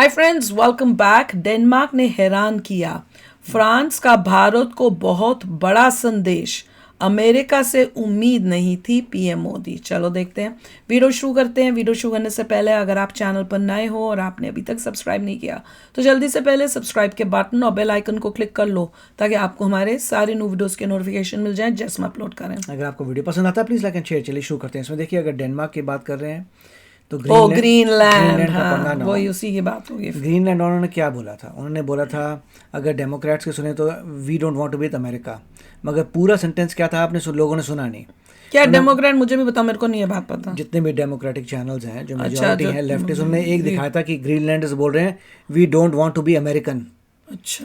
Hi friends, welcome back. Denmark ने हैरान किया। फ्रांस का भारत को बहुत बड़ा संदेश, अमेरिका से उम्मीद नहीं थी, पीएम मोदी। चलो देखते हैं, वीडियो शुरू करते हैं। वीडियो शुरू करने से पहले अगर आप चैनल पर नए हो और आपने अभी तक सब्सक्राइब नहीं किया तो जल्दी से पहले सब्सक्राइब के बटन और बेल आइकन को क्लिक कर लो ताकि आपको हमारे सारे न्यू वीडियोस के नोटिफिकेशन मिल जाएं जैसे हम अपलोड करें। अगर आपको वीडियो पसंद आता है प्लीज़ लाइक एंड शेयर। चलिए शुरू करते हैं। इसमें देखिए, अगर डेनमार्क की बात कर रहे हैं तो ग्रीनलैंड, का पंगा ना हो। वही उसी की बात होगी। ग्रीनलैंड उन्होंने क्या बोला था? उन्होंने बोला था, अगर डेमोक्रेट्स के सुने तो we don't want to be with America, मगर पूरा सेंटेंस क्या था आपने लोगों ने सुना नहीं। क्या डेमोक्रेट? मुझे भी बताओ, मेरे को नहीं है बात पता। जितने भी डेमोक्रेटिक चैनल्स हैं जो मेजॉरिटी हैं लेफ्टिस्ट, उन्होंने एक दिखाया था कि ग्रीनलैंडर्स बोल रहे हैं we don't want to be American. अच्छा,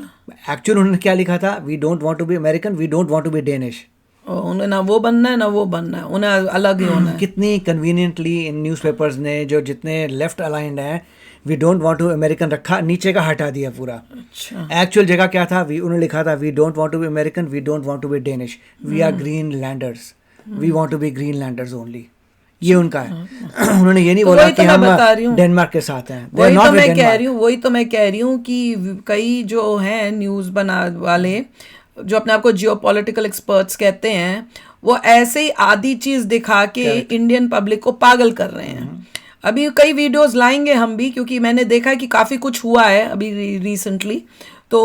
एक्चुअल उन्होंने क्या लिखा था? We don't want to be American, we don't want to be Danish. उन्हें ना वो बनना है ना वो बनना है, उन्हें अलग ही होना है। कितनी कन्वीनियंटली इन न्यूज़पेपर्स ने जो जितने लेफ्ट अलाइंड हैं we don't want to American रखा, नीचे का हटा दिया पूरा। अच्छा, एक्चुअल जगह क्या था? उन्होंने लिखा था we don't want to be American, we don't want to be Danish, we are Greenlanders, we want to be Greenlanders only. ये उनका है। उन्होंने ये नहीं बोला कि हम डेनमार्क के साथ हैं। वही तो मैं कह रही हूँ कि कई जो हैं न्यूज़ बना वाले जो अपने आप को जियोपॉलिटिकल एक्सपर्ट्स कहते हैं, वो ऐसे ही आधी चीज दिखा के इंडियन पब्लिक को पागल कर रहे हैं। अभी कई वीडियोस लाएंगे हम भी, क्योंकि मैंने देखा कि काफी कुछ हुआ है अभी रिसेंटली, तो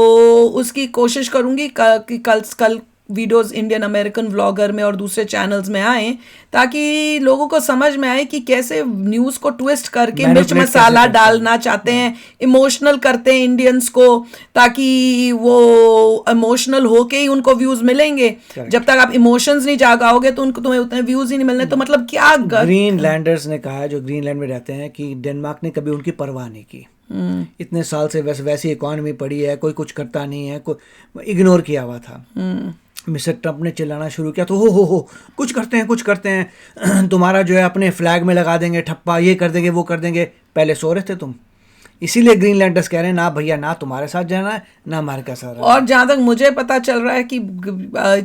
उसकी कोशिश करूंगी कि कल वीडियोस इंडियन अमेरिकन व्लॉगर में और दूसरे चैनल्स में आए ताकि लोगों को समझ में आए कि कैसे न्यूज़ को ट्विस्ट करके मिर्च मसाला डालना चाहते हैं, इमोशनल करते हैं इंडियंस को, ताकि वो इमोशनल होके ही उनको व्यूज मिलेंगे। जब तक आप इमोशंस नहीं जागाओगे तो तुम्हें उतने व्यूज ही नहीं मिलने। तो मतलब क्या ग्रीनलैंडर्स ने कहा है, जो ग्रीनलैंड में रहते हैं, कि डेनमार्क ने कभी उनकी परवाह नहीं की। इतने साल से वैसी इकॉनमी पड़ी है, कोई कुछ करता नहीं है, कोई इग्नोर किया हुआ था। मिस्टर ट्रंप ने चिल्लाना शुरू किया तो हो कुछ करते हैं तुम्हारा जो है अपने फ्लैग में लगा देंगे ठप्पा, ये कर देंगे वो कर देंगे। पहले सो रहे थे तुम। इसीलिए ग्रीनलैंडर्स कह रहे हैं ना भैया, ना तुम्हारे साथ जाना है ना हमारे के साथ। और जहां तक मुझे पता चल रहा है कि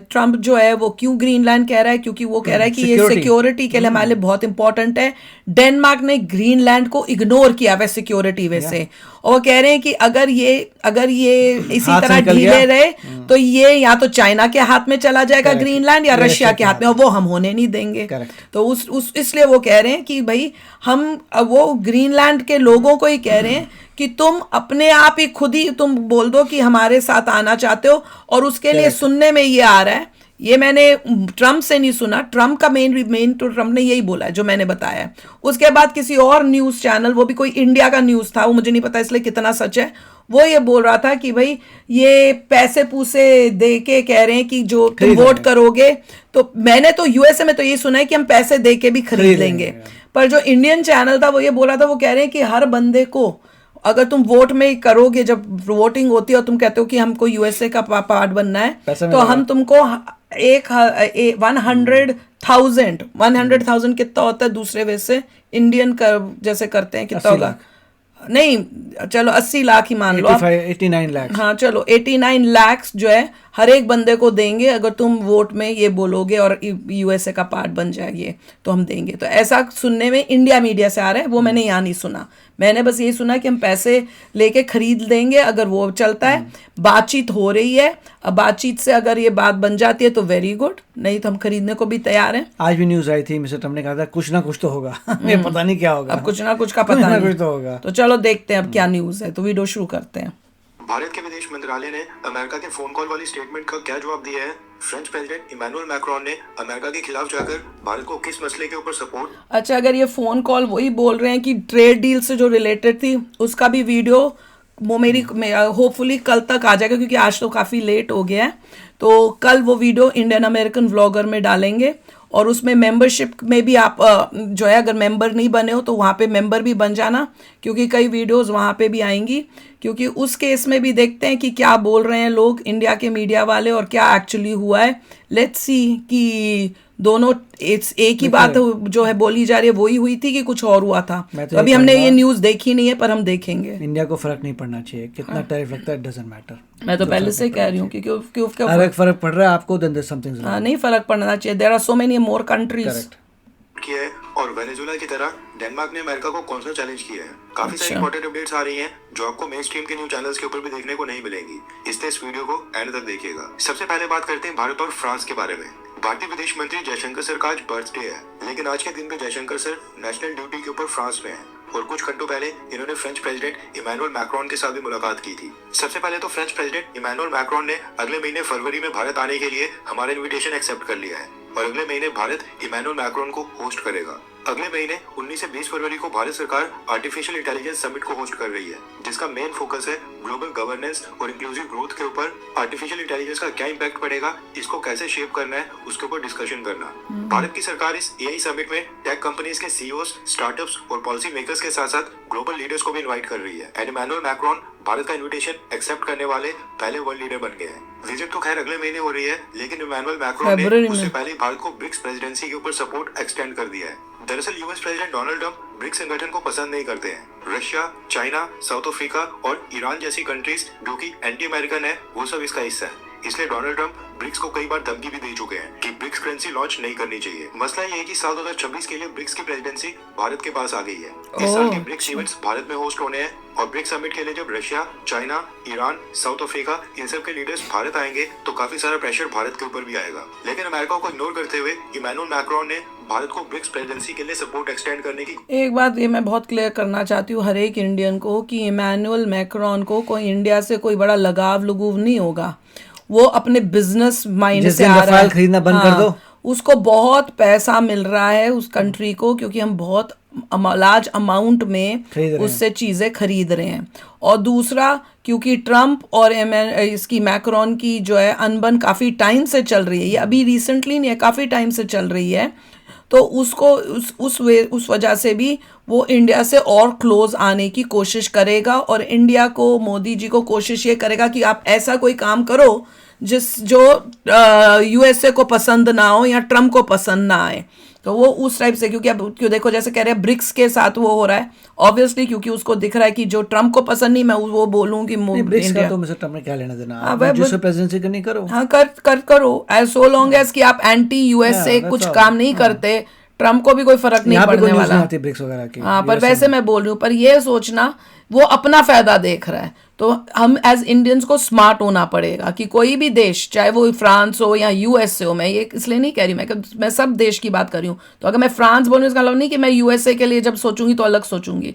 ट्रंप जो है वो क्यों ग्रीनलैंड कह रहा है, क्योंकि वो कह रहा है कि ये सिक्योरिटी के लिए हमारे लिए बहुत इंपॉर्टेंट है। डेनमार्क ने ग्रीनलैंड को इग्नोर किया वै सिक्योरिटी वैसे, और वो कह रहे हैं कि अगर ये इसी तरह ढीले रहे तो ये या तो चाइना के हाथ में चला जाएगा ग्रीनलैंड, या रशिया के हाथ में, और वो हम होने नहीं देंगे। तो इसलिए वो कह रहे हैं कि भाई हम वो ग्रीनलैंड के लोगों को ही कह रहे हैं कि तुम अपने आप ही खुद ही तुम बोल दो कि हमारे साथ आना चाहते हो। और उसके लिए सुनने में ये आ रहा है, ये मैंने ट्रम्प से नहीं सुना, ट्रम्प का मेन तो ट्रम्प ने यही बोला है जो मैंने बताया है। उसके बाद किसी और न्यूज़ चैनल, वो भी कोई इंडिया का न्यूज़ था, वो मुझे नहीं पता इसलिए कितना सच है, वो ये बोल रहा था कि भाई ये पैसे पूसे दे के कह रहे हैं कि जो तुम वोट करोगे, तो मैंने तो यूएसए में तो ये सुना है कि हम पैसे दे के भी खरीद लेंगे। पर जो इंडियन चैनल था वो ये बोला था, वो कह रहे हैं कि हर बंदे को अगर तुम वोट में करोगे, जब वोटिंग होती है और तुम कहते हो कि हमको यूएसए का पार्ट बनना है, तो हम तुमको 100,000 कितना होता है दूसरे वे से, इंडियन जैसे करते हैं कितना होगा, नहीं चलो 80 लाख ही मान लो, 89 लाख। हाँ चलो 89 लाख जो है हर एक बंदे को देंगे अगर तुम वोट में ये बोलोगे और यूएसए का पार्ट बन जाएगी तो हम देंगे। तो ऐसा सुनने में इंडिया मीडिया से आ रहा है, वो मैंने यहाँ नहीं सुना। मैंने बस यही सुना कि हम पैसे लेके खरीद लेंगे अगर वो चलता है। बातचीत हो रही है, अब बातचीत से अगर ये बात बन जाती है तो वेरी गुड, नहीं तो हम खरीदने को भी तैयार हैं। आज भी न्यूज आई थी, मिस्टर ट्रम्प ने कहा था कुछ ना कुछ तो होगा। मैं पता नहीं क्या होगा, अब कुछ ना कुछ का पता नहीं, कुछ तो होगा। तो चलो देखते हैं अब क्या न्यूज है। तो वीडियो शुरू करते हैं। भारत के विदेश मंत्रालय ने अमेरिका के फोन कॉल वाली स्टेटमेंट का क्या जवाब दिया है? फ्रेंच प्रेसिडेंट इमैनुअल मैक्रोन ने अमेरिका के खिलाफ जाकर भारत को किस मसले के ऊपर सपोर्ट। अच्छा, अगर ये फोन कॉल वही बोल रहे हैं कि ट्रेड डील से जो रिलेटेड थी, उसका भी वीडियो वो मेरी होपफुली कल तक आ जाएगा, क्योंकि आज तो काफ़ी लेट हो गया है। तो कल वो वीडियो इंडियन अमेरिकन व्लॉगर में डालेंगे, और उसमें मेंबरशिप में भी आप जो है अगर मेंबर नहीं बने हो तो वहाँ पे मेंबर भी बन जाना, क्योंकि कई वीडियोस वहाँ पे भी आएंगी। क्योंकि उस केस में भी देखते हैं कि क्या बोल रहे हैं लोग इंडिया के मीडिया वाले और क्या एक्चुअली हुआ है। लेट्स सी कि दोनों एक ही बात जो है बोली जा रही है वही हुई थी कि कुछ और हुआ था। तो अभी हमने ये न्यूज देखी नहीं है, पर हम देखेंगे। इंडिया को फर्क नहीं पड़ना चाहिए, कितना टैरिफ लगता है, डजंट मैटर। मैं तो पहले से कह रही हूँ कि अगर फर्क पड़ रहा है आपको, देन देयर समथिंग रॉन्ग। नहीं फर्क पड़ना चाहिए। There are so many more countries किया है और वेनेजुएला की तरह डेनमार्क ने अमेरिका को कौन सा चैलेंज किया है। काफी सारी इंपॉर्टेंट अपडेट्स आ रही हैं जो आपको मेन स्ट्रीम के न्यूज चैनल्स के ऊपर भी देखने को नहीं मिलेंगी, इसलिए इस वीडियो को एंड तक देखिएगा। सबसे पहले बात करते हैं भारत और फ्रांस के बारे में। भारतीय विदेश मंत्री जयशंकर सर का आज बर्थडे है, लेकिन आज के दिन पे जयशंकर सर नेशनल ड्यूटी के ऊपर फ्रांस में हैं और कुछ घंटों पहले इन्होंने फ्रेंच प्रेसिडेंट इमैनुअल मैक्रोन के साथ भी मुलाकात की थी। सबसे पहले तो फ्रेंच प्रेसिडेंट इमैनुअल मैक्रोन ने अगले महीने फरवरी में भारत आने के लिए हमारा इन्विटेशन एक्सेप्ट कर लिया है और अगले महीने भारत इमैनुअल मैक्रोन को होस्ट करेगा। अगले महीने 19 से 20 फरवरी को भारत सरकार आर्टिफिशियल इंटेलिजेंस समिट को होस्ट कर रही है, जिसका मेन फोकस है ग्लोबल गवर्नेंस और इंक्लूसिव ग्रोथ के ऊपर। आर्टिफिशियल इंटेलिजेंस का क्या इम्पैक्ट पड़ेगा, इसको कैसे शेप करना है, उसके ऊपर डिस्कशन करना। भारत की सरकार इस एआई समिट में टेक कंपनीज के सीईओज, स्टार्टअप्स और पॉलिसी मेकर्स के साथ साथ ग्लोबल लीडर्स को भी इनवाइट कर रही है। एंड इमैनुअल मैक्रोन भारत का इन्विटेशन एक्सेप्ट करने वाले पहले वर्ल्ड लीडर बन गए हैं। विजिट तो खैर अगले महीने हो रही है, लेकिन इमैनुअल मैक्रोन ने उससे पहले भारत को ब्रिक्स प्रेसिडेंसी के ऊपर सपोर्ट एक्सटेंड कर दिया है। दरअसल US president Donald Trump BRICS संगठन को पसंद नहीं करते हैं। रशिया, चाइना, साउथ अफ्रीका और ईरान जैसी कंट्रीज जो कि एंटी अमेरिकन है, वो सब इसका हिस्सा है। इसलिए डोनाल्ड ट्रंप ब्रिक्स को कई बार धमकी भी दे चुके हैं कि ब्रिक्स करेंसी लॉन्च नहीं करनी चाहिए। मसला ये है कि साल 2026 के लिए ब्रिक्स की प्रेसिडेंसी भारत के पास आ गई है। इस साल के ब्रिक्स इवेंट्स भारत में होस्ट होने हैं और ब्रिक्स समिट के लिए जब Russia, China, Iran, south Africa in सब के लीडर्स भारत आएंगे तो काफी सारा प्रेशर भारत के ऊपर भी आएगा। लेकिन अमेरिका को इग्नोर करते हुए इमैनुअल मैक्रोन ने भारत को ब्रिक्स प्रेसिडेंसी के लिए सपोर्ट एक्सटेंड करने की। एक बात ये मैं बहुत क्लियर करना चाहती हूँ हर एक इंडियन को कि इमैनुअल मैक्रोन को कोई इंडिया से कोई बड़ा लगाव लगूव नहीं होगा। वो अपने बिजनेस माइंड से आ रहा है। खरीदना बंद कर दो। उसको बहुत पैसा मिल रहा है उस कंट्री को, क्योंकि हम बहुत लार्ज अमाउंट में उससे चीज़ें खरीद रहे हैं। और दूसरा, क्योंकि ट्रम्प और इसकी मैक्रोन की जो है अनबन काफ़ी टाइम से चल रही है, ये अभी रिसेंटली नहीं है, काफ़ी टाइम से चल रही है, तो उसको उस वजह से भी वो इंडिया से और क्लोज आने की कोशिश करेगा। और इंडिया को, मोदी जी को कोशिश ये करेगा कि आप ऐसा कोई काम करो जो यूएसए को पसंद ना हो या ट्रम्प को पसंद ना आए। तो वो उस टाइप से, क्योंकि अब क्यों देखो जैसे कह रहे हैं ब्रिक्स के साथ वो हो रहा है, ऑब्वियसली क्योंकि उसको दिख रहा है कि जो ट्रम्प को पसंद नहीं, मैं वो बोलूँ कि ब्रिक्स का तो मिस्टर ट्रम्प ने क्या लेना देना, आप जिससे प्रेसिडेंसी करनी करो। हाँ, करो एज सो लॉन्ग एज कि आप एंटी यूएसए कुछ काम नहीं करते, ट्रम्प को भी कोई फर्क नहीं पड़ने वाला। ब्रिक्स वगैरह की, हाँ, पर वैसे मैं बोल रही हूँ, पर ये सोचना वो अपना फायदा देख रहा है, तो हम एज इंडियंस को स्मार्ट होना पड़ेगा कि कोई भी देश, चाहे वो फ्रांस हो या यूएसए हो, मैं ये इसलिए नहीं कह रही, मैं सब देश की बात कर रही हूँ। तो अगर मैं फ्रांस बोलूँ इसका मतलब नहीं कि मैं यूएसए के लिए जब सोचूंगी तो अलग सोचूंगी।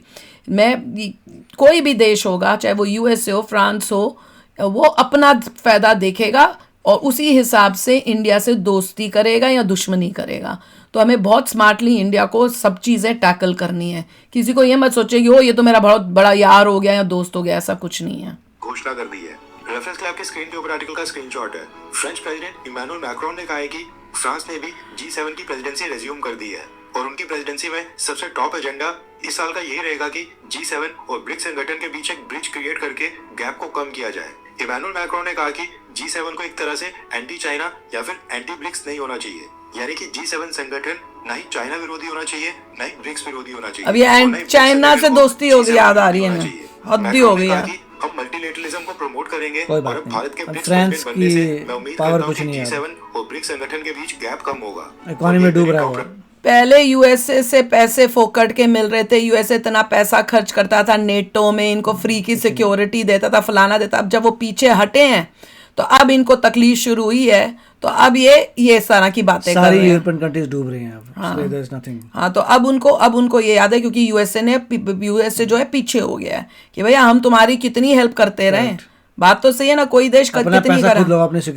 मैं कोई भी देश होगा, चाहे वो यूएसए हो, फ्रांस हो, वो अपना फायदा देखेगा और उसी हिसाब से इंडिया से दोस्ती करेगा या दुश्मनी करेगा। तो हमें बहुत स्मार्टली इंडिया को सब चीज़ें टैकल करनी है। किसी को ये मत सोचे कि ये तो मेरा बहुत बड़ा यार हो गया या दोस्त हो गया, ऐसा कुछ नहीं है। घोषणा कर दी है। रेफरेंस क्लब के स्क्रीन के ऊपर आर्टिकल का स्क्रीनशॉट है। फ्रेंच प्रेसिडेंट इमैनुअल मैक्रोन ने कहा है कि फ्रांस ने भी G7 की प्रेसिडेंसी रेज्यूम कर दी है और उनकी प्रेसिडेंसी में सबसे टॉप एजेंडा इस साल का यही रहेगा कि G7 और ब्रिक्स संगठन के बीच एक ब्रिज क्रिएट करके गैप को कम किया जाए। इमैनुअल मैक्रोन ने कहा कि G7 को एक तरह से एंटी चाइना या फिर एंटी ब्रिक्स नहीं होना चाहिए, यानी कि G7 संगठन ना ही चाइना विरोधी होना चाहिए, ना ही ब्रिक्स विरोधी होना चाहिए। अब ये चाइना से दोस्ती हो गई, याद आ रही है, हद्दी हो गई यार। हम मल्टीलेटरलिज्म को प्रमोट करेंगे और भारत के ब्रिक्स फ्रांस बनने से की मैं उम्मीद पावर करता हूं कुछ कि नहीं है। G7 और ब्रिक्स संगठन के बीच गैप कम होगा। इकोनॉमी में डूब रहा है। पहले यूएसए से पैसे फोकट के मिल रहे थे, यूएसए इतना पैसा खर्च करता था नेटो में, इनको फ्री की सिक्योरिटी देता था, फलाना देता। अब जब वो पीछे हटे हैं तो अब इनको तकलीफ शुरू हुई है, तो अब ये सारा की बातें कर रहे हैं। यूरोपियन कंट्रीज डूब रही हैं अब। There is nothing. हाँ, तो अब उनको ये याद है, क्योंकि यूएसए जो है पीछे हो गया है कि भैया हम तुम्हारी कितनी हेल्प करते रहे। बात तो सही है ना, कोई देश कितनी करा।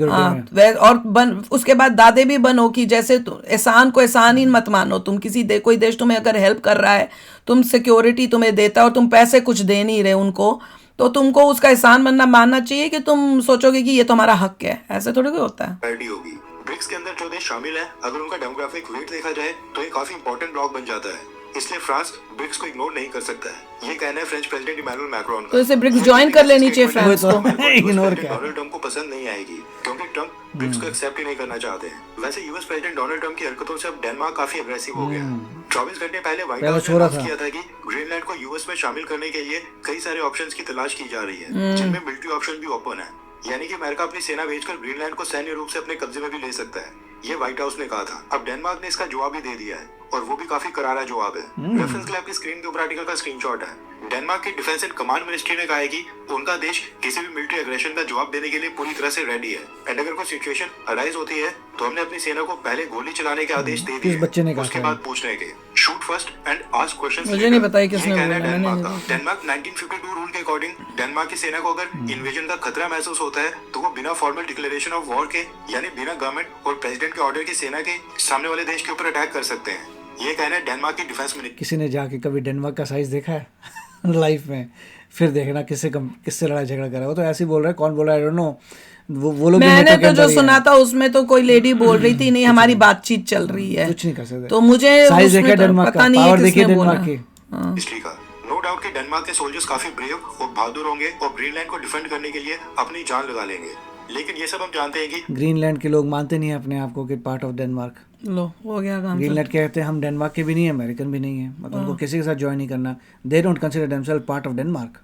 हाँ, और उसके बाद दादे भी बनो कि जैसे एहसान को एहसान ही मत मानो। तुम कोई देश तुम्हें अगर हेल्प कर रहा है, तुम सिक्योरिटी तुम्हें देता है और तुम पैसे कुछ दे नहीं रहे उनको, तो तुमको उसका एहसान मानना चाहिए कि तुम सोचोगे कि ये तुम्हारा हक है। ऐसे थोड़ी कोई होता है। होगी। ब्रिक्स के अंदर जो देश शामिल है, अगर उनका डेमोग्राफिक वेट देखा जाए तो ये काफी इंपॉर्टेंट ब्लॉक बन जाता है, इसलिए फ्रांस ब्रिक्स को इग्नोर नहीं कर सकता है। ये कहना है फ्रेंच प्रेसिडेंट इमैनुअल मैक्रोन का। तो इसे ब्रिक्स ज्वाइन कर लेनी चाहिए फ्रांस को। इग्नोर क्या? डोनाल्ड ट्रम्प को पसंद नहीं आएगी क्योंकि ट्रम्प ब्रिक्स को एक्सेप्ट ही नहीं करना चाहते हैं। वैसे यूएस प्रेसिडेंट डोनाल्ड ट्रम्प की हरकतों से अब डेनमार्क काफी अग्रेसिव हो गया। 24 घंटे पहले व्हाइट हाउस ने अनाउंस किया था कि ग्रीनलैंड को यूएस में शामिल करने के लिए कई सारे ऑप्शंस की तलाश की जा रही है, जिनमें मिलिट्री ऑप्शन भी ओपन है, यानी कि अमेरिका अपनी सेना भेजकर ग्रीनलैंड को सैन्य रूप से अपने कब्जे में भी ले सकता है। ये व्हाइट हाउस ने कहा था। अब डेनमार्क ने इसका जवाब भी दे दिया है और वो भी काफी करारा जवाब है। रेफरेंस के लिए आपकी स्क्रीन के ऊपर आर्टिकल का स्क्रीनशॉट है। डेनमार्क की डिफेंस एंड कमांड मिनिस्ट्री ने कहा है कि उनका देश किसी भी मिलिट्री एग्रेशन का जवाब देने के लिए पूरी तरह से रेडी है एंड अगर कोई सिचुएशन अराइज होती है तो हमने अपनी सेना को पहले गोली चलाने के आदेश दे दिए, बच्चे ने कहा उसके बाद पूछने के shoot first and ask questions. मुझे नहीं पता किसने बोला, मैंने डेनमार्क 1952 रूल के अकॉर्डिंग डेनमार्क की सेना को अगर इन्वेजन का खतरा महसूस होता है तो वो बिना फॉर्मल डिक्लेरेशन ऑफ वॉर के यानी बिना गवर्नमेंट और प्रेसिडेंट के ऑर्डर की सेना के सामने वाले देश के ऊपर अटैक कर सकते हैं। ये कहना है डेनमार्क की डिफेंस मिनिस्ट्री। किसी ने जाके कभी डेनमार्क का साइज देखा है लाइफ में? फिर देखना किससे लड़ाई झगड़ा कर रहा है। वो तो ऐसे ही बोल रहा है, कौन बोल रहा है आई डोंट नो। वो लोग मैंने तो जो सुना था उसमें तो कोई लेडी बोल रही थी नहीं हमारी बातचीत चल रही है, कुछ नहीं कर सकते। तो मुझे साइज देखा डेनमार्क का, पावर देखिए डेनमार्क की। हिस्ट्री का नो डाउट कि डेनमार्क के सोल्जर्स काफी ब्रेव और बहादुर होंगे और ग्रीनलैंड को डिफेंड करने के लिए अपनी जान लगा लेंगे, लेकिन ये सब हम जानते हैं कि ग्रीनलैंड के लोग मानते नहीं है अपने आप को कि पार्ट ऑफ डेनमार्क। लो हो गया काम। ग्रीनलैंड कहते हैं हम डेनमार्क के भी नहीं है, अमेरिकन भी नहीं है, मतलब उनको किसी के साथ ज्वाइन नहीं करना। They don't consider themselves part of Denmark.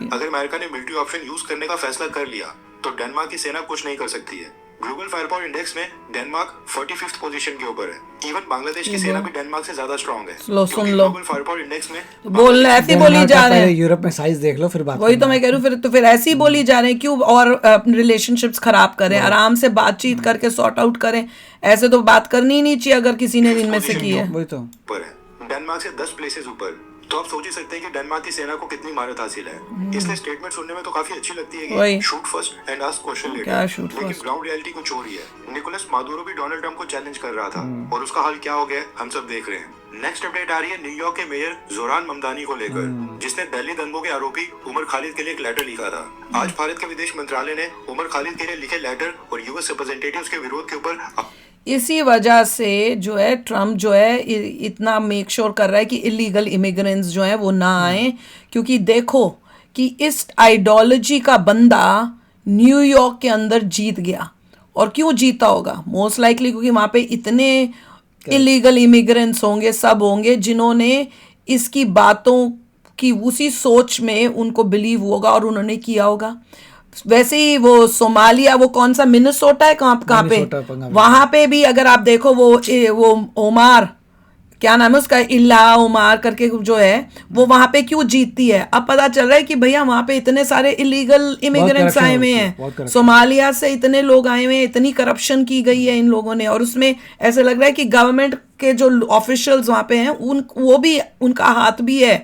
अगर अमेरिका ने मिलिट्री ऑप्शन यूज करने का फैसला कर लिया तो डेनमार्क की सेना कुछ नहीं कर सकती है। ग्लोबल फायर पावर इंडेक्स में डेनमार्क 45th पोजीशन के ऊपर है। इवन बांग्लादेश की सेना भी डेनमार्क से ज्यादा स्ट्रांग है। लो सुन लो, ग्लोबल फायर पावर इंडेक्स में बोल ऐसी बोली जा रहे हैं। यूरोप में साइज देख लो फिर बात। वही तो मैं कह रही हूँ, फिर ऐसी ही बोली जा रहे हैं क्यों? और रिलेशनशिप्स खराब करें, आराम से बातचीत करके सॉर्ट आउट करें। ऐसे तो बात करनी ही नहीं चाहिए अगर किसी ने इनमें से की है। वही तो ऊपर है, डेनमार्क से 10 प्लेसेस ऊपर। तो आप सोच ही सकते हैं कि डेनमार्क की सेना को कितनी महारत हासिल है। इसलिए स्टेटमेंट सुनने में तो काफी अच्छी लगती है कि shoot first and ask question later, लेकिन ग्राउंड रियलिटी कुछ और ही है। निकोलस मादुरो भी डोनाल्ड ट्रंप को चैलेंज कर रहा था और उसका हाल क्या हो गया हम सब देख रहे हैं। नेक्स्ट अपडेट आ रही है न्यूयॉर्क के मेयर जोरान ममदानी को लेकर, जिसने दिल्ली दंगों के आरोपी उमर खालिद के लिए एक लेटर लिखा था। आज भारत के विदेश मंत्रालय ने उमर खालिद के लिए लिखे लेटर और यूएस रिप्रेजेंटेटिव्स के विरोध के ऊपर इसी वजह से जो है ट्रम्प जो है इतना मेक श्योर कर रहा है कि इलीगल इमिग्रेंट्स जो है वो ना आए, क्योंकि देखो कि इस आइडियोलॉजी का बंदा न्यूयॉर्क के अंदर जीत गया। और क्यों जीता होगा? मोस्ट लाइकली क्योंकि वहाँ पे इतने इलीगल इमिग्रेंट्स होंगे, सब होंगे जिन्होंने इसकी बातों की उसी सोच में उनको बिलीव होगा और उन्होंने किया होगा। वैसे ही वो सोमालिया, वो कौन सा मिनेसोटा है, कहाँ पे, वहां पे भी अगर आप देखो वो ओमार, क्या नाम है उसका, इल्हा उमार करके जो है, वो वहां पे क्यों जीतती है? अब पता चल रहा है कि भैया वहां पे इतने सारे इलीगल इमिग्रेंट्स आए हुए हैं, सोमालिया से इतने लोग आए हुए हैं, इतनी करप्शन की गई है इन लोगों ने। और उसमें ऐसे लग रहा है कि गवर्नमेंट के जो ऑफिशियल्स वहां पे हैं वो भी, उनका हाथ भी है।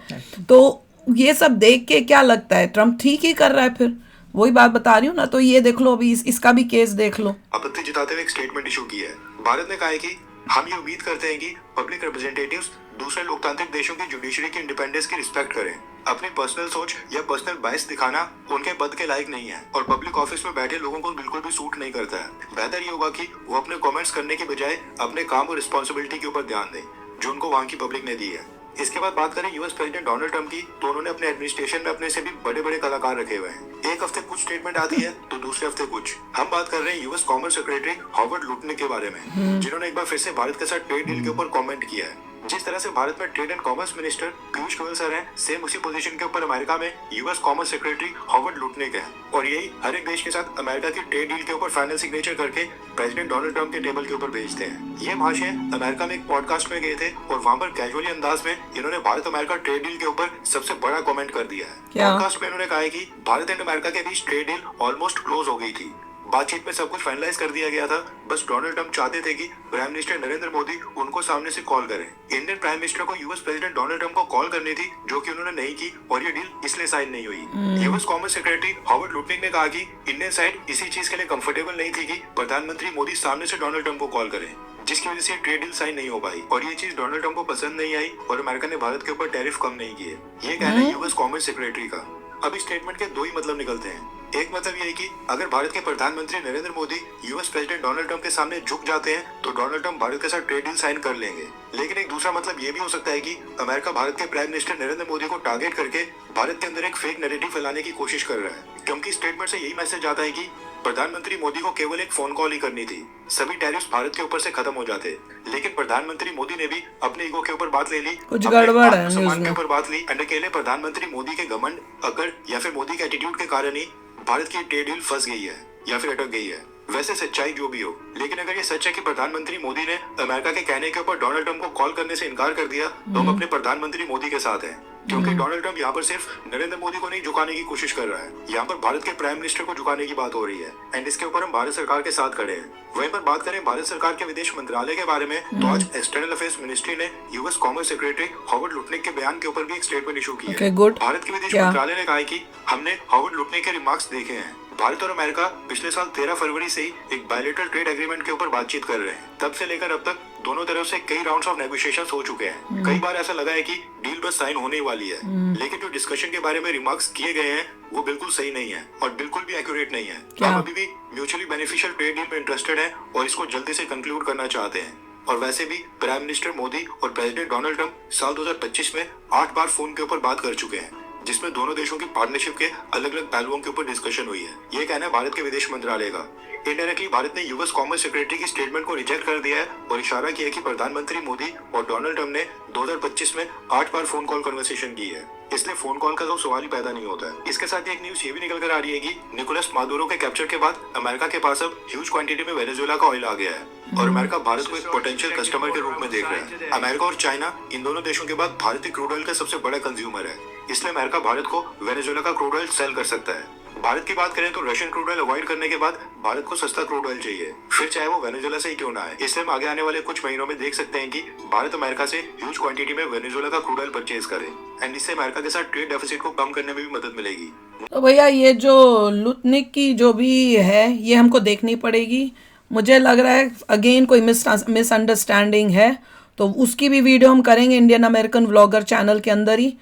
तो ये सब देख के क्या लगता है ट्रम्प ठीक ही कर रहा है? फिर वही बात बता रही हूँ ना। तो ये देख लो, अभी इसका भी केस देख लो। आपत्ति जताते हुए एक स्टेटमेंट इशू की है। भारत ने कहा है कि हम ये उम्मीद करते हैं कि पब्लिक रिप्रेजेंटेटिव्स दूसरे लोकतांत्रिक देशों की जुडिशरी की इंडिपेंडेंस की रिस्पेक्ट करें। अपनी पर्सनल सोच या पर्सनल बायस दिखाना उनके पद के लायक नहीं है और पब्लिक ऑफिस में बैठे लोगों को बिल्कुल भी सूट नहीं करता है। बेहतर ये होगा कि वो अपने कमेंट्स करने के बजाय अपने काम और रिस्पॉन्सिबिलिटी के ऊपर ध्यान दें जो उनको वहाँ की पब्लिक ने दी है। इसके बाद बात करें यूएस प्रेसिडेंट डोनाल्ड ट्रंप की, तो उन्होंने अपने एडमिनिस्ट्रेशन में अपने से भी बड़े बड़े कलाकार रखे हुए हैं। एक हफ्ते कुछ स्टेटमेंट आती है तो दूसरे हफ्ते कुछ। हम बात कर रहे हैं US commerce secretary Howard Lutnick के बारे में, जिन्होंने एक बार फिर से भारत के साथ ट्रेड डील के ऊपर कमेंट किया है। जिस तरह से भारत में trade and commerce minister Piyush Goyal sir हैं, सेम उसी पोजीशन के ऊपर अमेरिका में US commerce secretary Howard Lutnick है। और यही हर एक देश के साथ अमेरिका की ट्रेड डील के ऊपर फाइनल सिग्नेचर करके प्रेसिडेंट डोनाल्ड ट्रंप के टेबल के ऊपर भेजते हैं। ये महाशय अमेरिका में एक पॉडकास्ट में गए थे और वहां पर कैजुअली अंदाज में इन्होंने भारत अमेरिका ट्रेड डील के ऊपर सबसे बड़ा कमेंट कर दिया है। पॉडकास्ट में इन्होंने कहा है कि भारत एंड अमेरिका के बीच ट्रेड डील ऑलमोस्ट क्लोज हो गई थी, बातचीत में सब कुछ फाइनलाइज कर दिया गया था, बस डोनाल्ड ट्रंप चाहते थे कि प्राइम मिनिस्टर नरेंद्र मोदी उनको सामने से कॉल करें। इंडियन प्राइम मिनिस्टर को यूएस प्रेसिडेंट डोनाल्ड ट्रंप को कॉल करनी थी, जो कि उन्होंने नहीं की और ये डील इसलिए साइन नहीं हुई। US commerce secretary Howard Lutnick ने कहा कि इंडियन साइड इसी चीज के लिए कंफर्टेबल नहीं थी कि प्रधानमंत्री मोदी सामने से डोनाल्ड ट्रंप को कॉल करें, जिसकी वजह से ट्रेड डील साइन नहीं हो पाई और ये चीज डोनाल्ड ट्रंप को पसंद नहीं आई और अमेरिका ने भारत के ऊपर टैरिफ कम नहीं किए। ये कहना है यूएस कॉमर्स सेक्रेटरी का। अब इस स्टेटमेंट के दो ही मतलब निकलते हैं। एक मतलब ये है कि अगर भारत के प्रधानमंत्री Narendra Modi US president Donald Trump के सामने झुक जाते हैं तो डोनाल्ड ट्रंप भारत के साथ ट्रेड डील साइन कर लेंगे। लेकिन एक दूसरा मतलब ये भी हो सकता है कि अमेरिका भारत के प्राइम मिनिस्टर नरेंद्र मोदी को टारगेट करके भारत के अंदर एक फेक नैरेटिव फैलाने की कोशिश कर रहा है, क्योंकि स्टेटमेंट से यही मैसेज आता है कि प्रधानमंत्री मोदी को केवल एक फोन कॉल ही करनी थी, सभी टैरिफ्स भारत के ऊपर से खत्म हो जाते। लेकिन प्रधानमंत्री मोदी ने भी अपने ईगो के ऊपर बात ले ली, कुछ गड़बड़ है सम्मान के ऊपर बात ली एंड अकेले प्रधानमंत्री मोदी के घमंड, अकड़ या फिर मोदी के एटीट्यूड के कारण ही भारत की ट्रेड डील फंस गई है या फिर अटक गई है। वैसे सच्चाई जो भी हो, लेकिन अगर ये सच है कि प्रधानमंत्री मोदी ने अमेरिका के कहने के ऊपर डोनाल्ड ट्रंप को कॉल करने से इनकार कर दिया, तो हम अपने प्रधानमंत्री मोदी के साथ हैं, क्योंकि डोनाल्ड ट्रंप यहाँ पर सिर्फ नरेंद्र मोदी को नहीं झुकाने की कोशिश कर रहा है, यहाँ पर भारत के प्राइम मिनिस्टर को झुकाने की बात हो रही है, एंड इसके ऊपर हम भारत सरकार के साथ खड़े हैं। वहीं पर बात करें भारत सरकार के विदेश मंत्रालय के बारे में, तो आज एक्सटर्नल अफेयर्स मिनिस्ट्री ने US commerce secretary Howard Lutnick के बयान के ऊपर भी एक स्टेटमेंट इशू की है। भारत के विदेश मंत्रालय ने कहा है कि हमने हॉवर्ड लुटनिक के रिमार्क्स देखे हैं। भारत और अमेरिका पिछले साल 13 फरवरी से ही एक बायलैटरल ट्रेड एग्रीमेंट के ऊपर बातचीत कर रहे हैं। तब से लेकर अब तक दोनों तरफ से कई राउंड्स ऑफ नेगोशिएशंस हो चुके हैं। कई बार ऐसा लगा है कि डील बस साइन होने वाली है, लेकिन जो डिस्कशन के बारे में रिमार्क्स किए गए हैं वो बिल्कुल सही नहीं है और बिल्कुल भी एक्यूरेट नहीं है। हम अभी भी म्यूचुअली बेनिफिशियल ट्रेड डील में इंटरेस्टेड हैं और इसको जल्दी से कंक्लूड करना चाहते हैं। और वैसे भी प्राइम मिनिस्टर मोदी और प्रेसिडेंट डोनाल्ड ट्रंप साल 2025 में 8 बार फोन के ऊपर बात कर चुके हैं, जिसमें दोनों देशों की पार्टनरशिप के अलग अलग पहलुओं के ऊपर डिस्कशन हुई है। ये कहना है भारत के विदेश मंत्रालय का। इनडायरेक्टली भारत ने यूएस कॉमर्स सेक्रेटरी की स्टेटमेंट को रिजेक्ट कर दिया है और इशारा किया कि प्रधानमंत्री मोदी और डोनाल्ड ट्रंप ने 2025 में 8 बार फोन कॉल कन्वर्सेशन की है, इसलिए फोन कॉल का तो सवाल ही पैदा नहीं होता है। इसके साथ एक न्यूज ये भी निकल कर आ रही है कि निकोलस मादुरो के कैप्चर के बाद अमेरिका के पास अब ह्यूज क्वांटिटी में वेनेजुएला का ऑयल आ गया है और अमेरिका भारत को एक पोटेंशियल कस्टमर के रूप में देख रहा है। अमेरिका और चाइना इन दोनों देशों के बाद भारतीय क्रूड ऑयल का सबसे बड़ा कंज्यूमर है, इसलिए अमेरिका भारत को वेनेजुएला का क्रूड ऑयल सेल कर सकता है। भारत की बात करें तो रशियन क्रूड ऑयल अवॉइड करने के बाद भारत को सस्ता क्रूड ऑयल चाहिए, फिर चाहे वो वेनेजुएला से ही क्यों ना है। इसलिए हम आगे आने वाले कुछ महीनों में देख सकते हैं कि भारत अमेरिका से ह्यूज क्वांटिटी में वेनेजुएला का क्रूड ऑयल परचेज करे एंड इससे अमेरिका के साथ ट्रेड डेफिसिट को कम करने में भी मदद मिलेगी। तो भैया ये जो लुटनिक की जो भी है ये हमको देखनी पड़ेगी। मुझे लग रहा है अगेन कोई मिसअंडरस्टैंडिंग है, तो उसकी भी वीडियो हम करेंगे इंडियन अमेरिकन व्लॉगर चैनल के अंदर ही।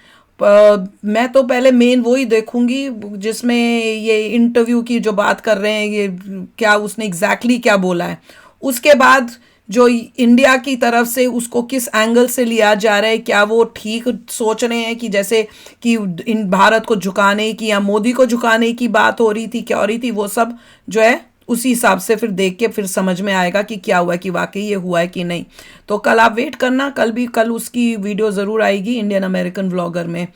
मैं तो पहले मेन वो ही देखूंगी जिसमें ये इंटरव्यू की जो बात कर रहे हैं, ये क्या उसने एग्जैक्टली क्या बोला है। उसके बाद जो इंडिया की तरफ से उसको किस एंगल से लिया जा रहा है, क्या वो ठीक सोच रहे हैं कि जैसे कि इन भारत को झुकाने की या मोदी को झुकाने की बात हो रही थी, क्या हो रही थी, वो सब जो है उसी हिसाब से फिर देख के फिर समझ में आएगा कि क्या हुआ, कि वाकई ये हुआ है कि नहीं। तो कल आप वेट करना, कल उसकी वीडियो ज़रूर आएगी इंडियन अमेरिकन व्लॉगर में।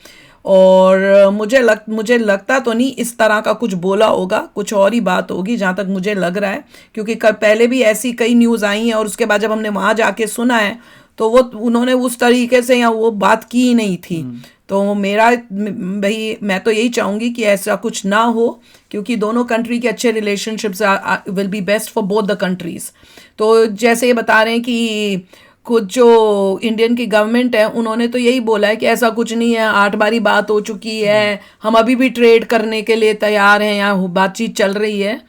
और मुझे लगता तो नहीं इस तरह का कुछ बोला होगा, कुछ और ही बात होगी जहाँ तक मुझे लग रहा है, क्योंकि पहले भी ऐसी कई न्यूज़ आई हैं और उसके बाद जब हमने वहाँ जाके सुना है तो वो उन्होंने उस तरीके से या वो बात की ही नहीं थी। तो भाई मैं तो यही चाहूँगी कि ऐसा कुछ ना हो, क्योंकि दोनों कंट्री के अच्छे relationships will be best for both the countries. तो जैसे ये बता रहे हैं कि कुछ जो इंडियन की गवर्नमेंट है उन्होंने तो यही बोला है कि ऐसा कुछ नहीं है, 8 बारी बात हो चुकी है, हम अभी भी ट्रेड करने के लिए तैयार हैं, यहाँ बातचीत चल रही है।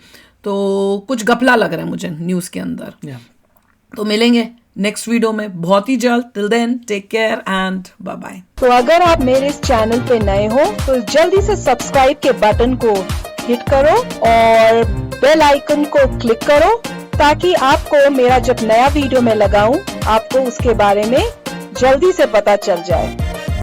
तो कुछ घपला लग रहा है मुझे न्यूज़ के अंदर। तो मिलेंगे नेक्स्ट वीडियो में बहुत ही जल्द। Till then take care and bye bye. तो अगर आप मेरे इस चैनल पे नए हो तो जल्दी से सब्सक्राइब के बटन को हिट करो और बेल आइकन को क्लिक करो, ताकि आपको मेरा जब नया वीडियो मैं लगाऊं आपको उसके बारे में जल्दी से पता चल जाए।